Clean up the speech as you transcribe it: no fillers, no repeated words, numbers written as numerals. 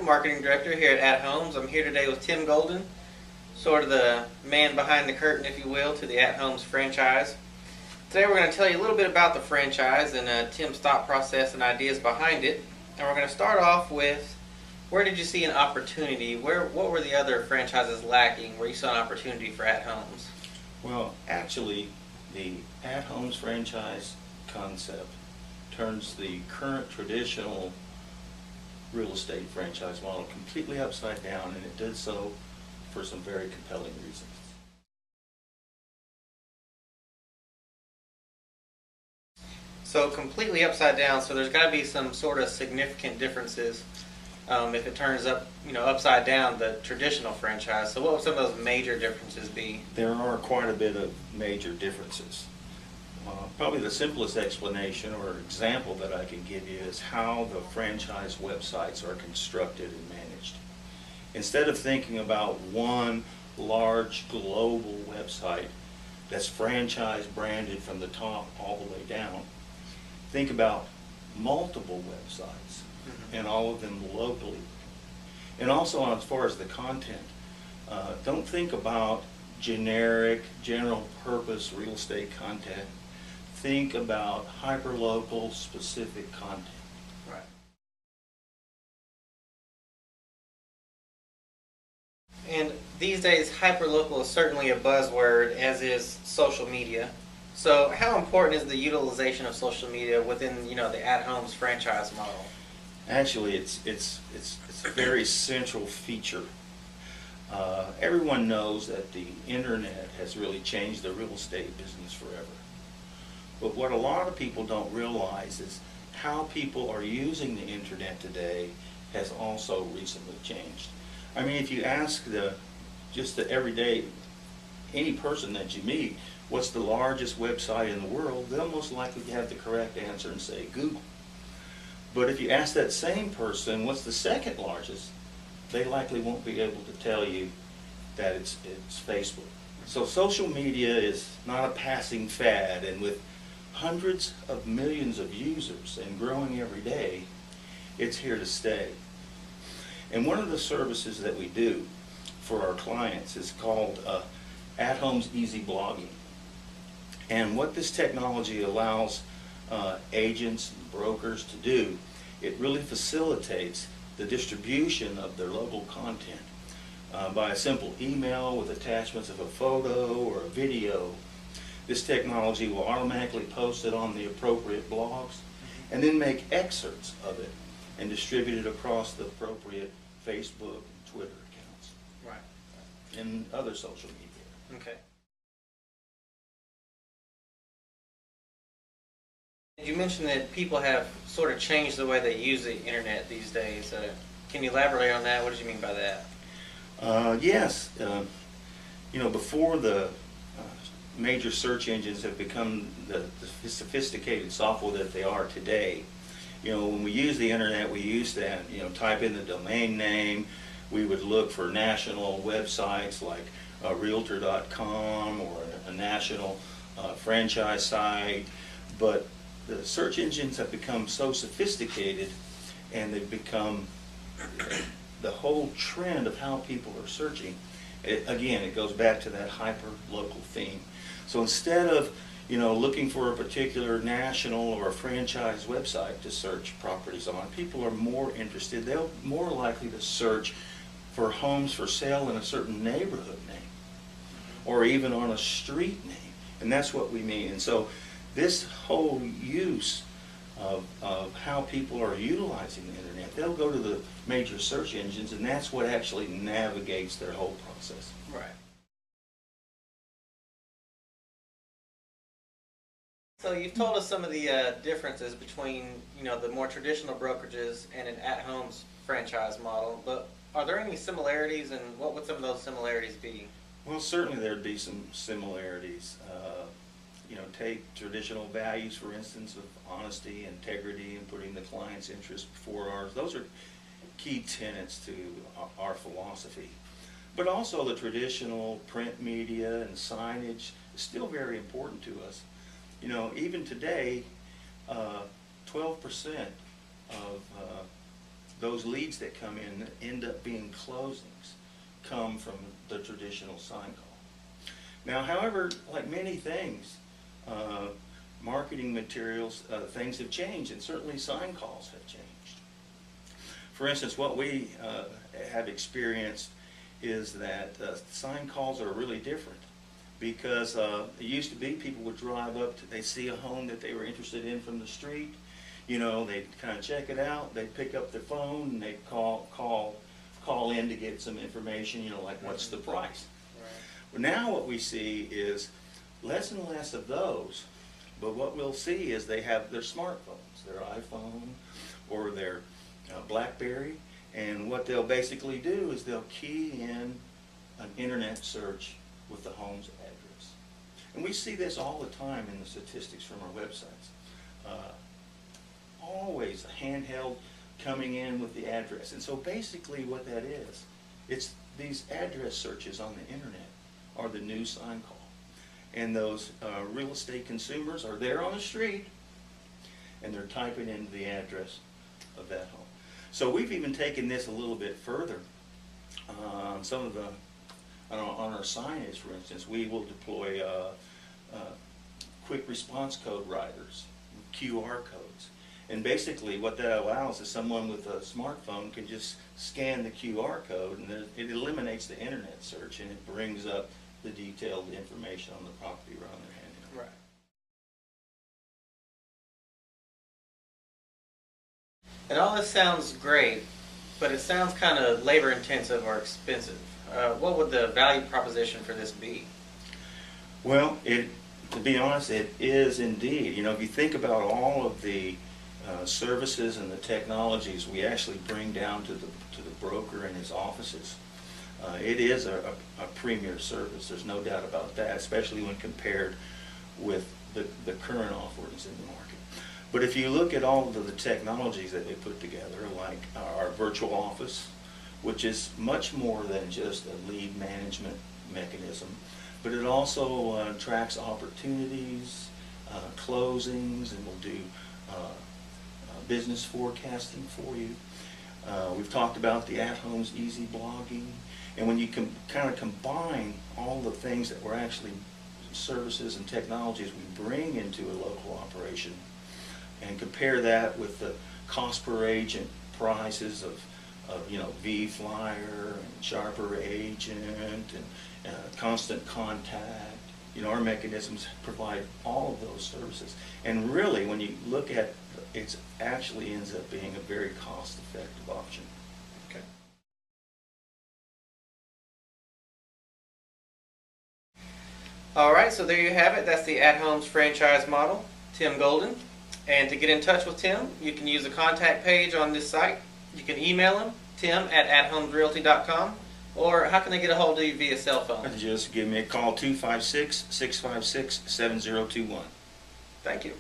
Marketing Director here at AtHomes. I'm here today with Tim Golden, sort of the man behind the curtain, if you will, to the AtHomes franchise. Today we're going to tell you a little bit about the franchise and Tim's thought process and ideas behind it. And we're going to start off with, where did you see an opportunity? What were the other franchises lacking where you saw an opportunity for AtHomes? Well, actually, the AtHomes franchise concept turns the current traditional real estate franchise model completely upside down, and it did so for some very compelling reasons. So completely upside down, so there's got to be some sort of significant differences if it turns upside down, the traditional franchise. So what would some of those major differences be? There are quite a bit of major differences. Probably the simplest explanation or example that I can give you is how the franchise websites are constructed and managed. Instead of thinking about one large global website that's franchise branded from the top all the way down, think about multiple websites and all of them locally. And also, as far as the content, don't think about generic, general purpose real estate content. Think about hyper-local specific content. Right. And these days, hyper-local is certainly a buzzword, as is social media. So how important is the utilization of social media within, the AtHomes franchise model? Actually, it's a very central feature. Everyone knows that the internet has really changed the real estate business forever. But what a lot of people don't realize is how people are using the internet today has also recently changed. I mean, if you ask just the everyday, any person that you meet, what's the largest website in the world, they'll most likely have the correct answer and say Google. But if you ask that same person, what's the second largest, they likely won't be able to tell you that it's Facebook. So social media is not a passing fad, and with hundreds of millions of users and growing every day, it's here to stay. And one of the services that we do for our clients is called AtHomes Easy Blogging. And what this technology allows agents and brokers to do, it really facilitates the distribution of their local content by a simple email with attachments of a photo or a video. This technology will automatically post it on the appropriate blogs and then make excerpts of it and distribute it across the appropriate Facebook and Twitter accounts. Right. And other social media. Okay. You mentioned that people have sort of changed the way they use the internet these days. Can you elaborate on that? What did you mean by that? Yes. Before the major search engines have become the sophisticated software that they are today, when we use the internet, we used to type in the domain name. We would look for national websites like Realtor.com or a national franchise site, but the search engines have become so sophisticated, and they've become the whole trend of how people are searching. Again, it goes back to that hyper-local theme. So instead of looking for a particular national or a franchise website to search properties on, people are more interested. They're more likely to search for homes for sale in a certain neighborhood name, or even on a street name, and that's what we mean. And so this whole use of how people are utilizing the internet, they'll go to the major search engines, and that's what actually navigates their whole process. Right. So you've told us some of the differences between, the more traditional brokerages and an AtHomes franchise model, but are there any similarities, and what would some of those similarities be? Well, certainly there'd be some similarities. Take traditional values, for instance, of honesty, integrity, and putting the client's interest before ours. Those are key tenets to our philosophy. But also the traditional print media and signage is still very important to us. Even today, 12% of those leads that come in that end up being closings come from the traditional sign call. Now, however, like many things, marketing materials, things have changed, and certainly sign calls have changed. For instance, what we have experienced is that sign calls are really different, because it used to be people would drive up to, they see a home that they were interested in from the street, you know, they'd kind of check it out, they'd pick up their phone and they'd call in to get some information, you know, like what's the price. Right. Well, now what we see is less and less of those, but what we'll see is they have their smartphones, their iPhone or their BlackBerry, and what they'll basically do is they'll key in an internet search with the home's address. And we see this all the time in the statistics from our websites. Always a handheld coming in with the address. And so basically what that is, it's these address searches on the internet are the new sign call. And those real estate consumers are there on the street and they're typing in the address of that home. So we've even taken this a little bit further. Some of the on our signage, for instance, we will deploy quick response code writers, QR codes. And basically what that allows is someone with a smartphone can just scan the QR code, and it eliminates the internet search, and it brings up the detailed information on the property right on their handheld. Right. And all this sounds great, but it sounds kind of labor intensive or expensive. What would the value proposition for this be? Well, to be honest, it is indeed. You know, if you think about all of the services and the technologies we actually bring down to the broker and his offices, it is a premier service. There's no doubt about that, especially when compared with the current offerings in the market. But if you look at all of the technologies that they put together, like our virtual office, which is much more than just a lead management mechanism, but it also tracks opportunities, closings, and will do business forecasting for you. We've talked about the AtHomes easy blogging, and when you kind of combine all the things that we're actually services and technologies we bring into a local operation and compare that with the cost per agent prices of you know, V-Flyer and Sharper Agent and constant contact. You know, our mechanisms provide all of those services. And really, when you look at it, actually ends up being a very cost-effective option. Okay. All right, so there you have it. That's the AtHomes franchise model, Tim Golden. And to get in touch with Tim, you can use the contact page on this site. You can email him, tim@athomesrealty.com, or how can they get a hold of you via cell phone? Just give me a call, 256-656-7021. Thank you.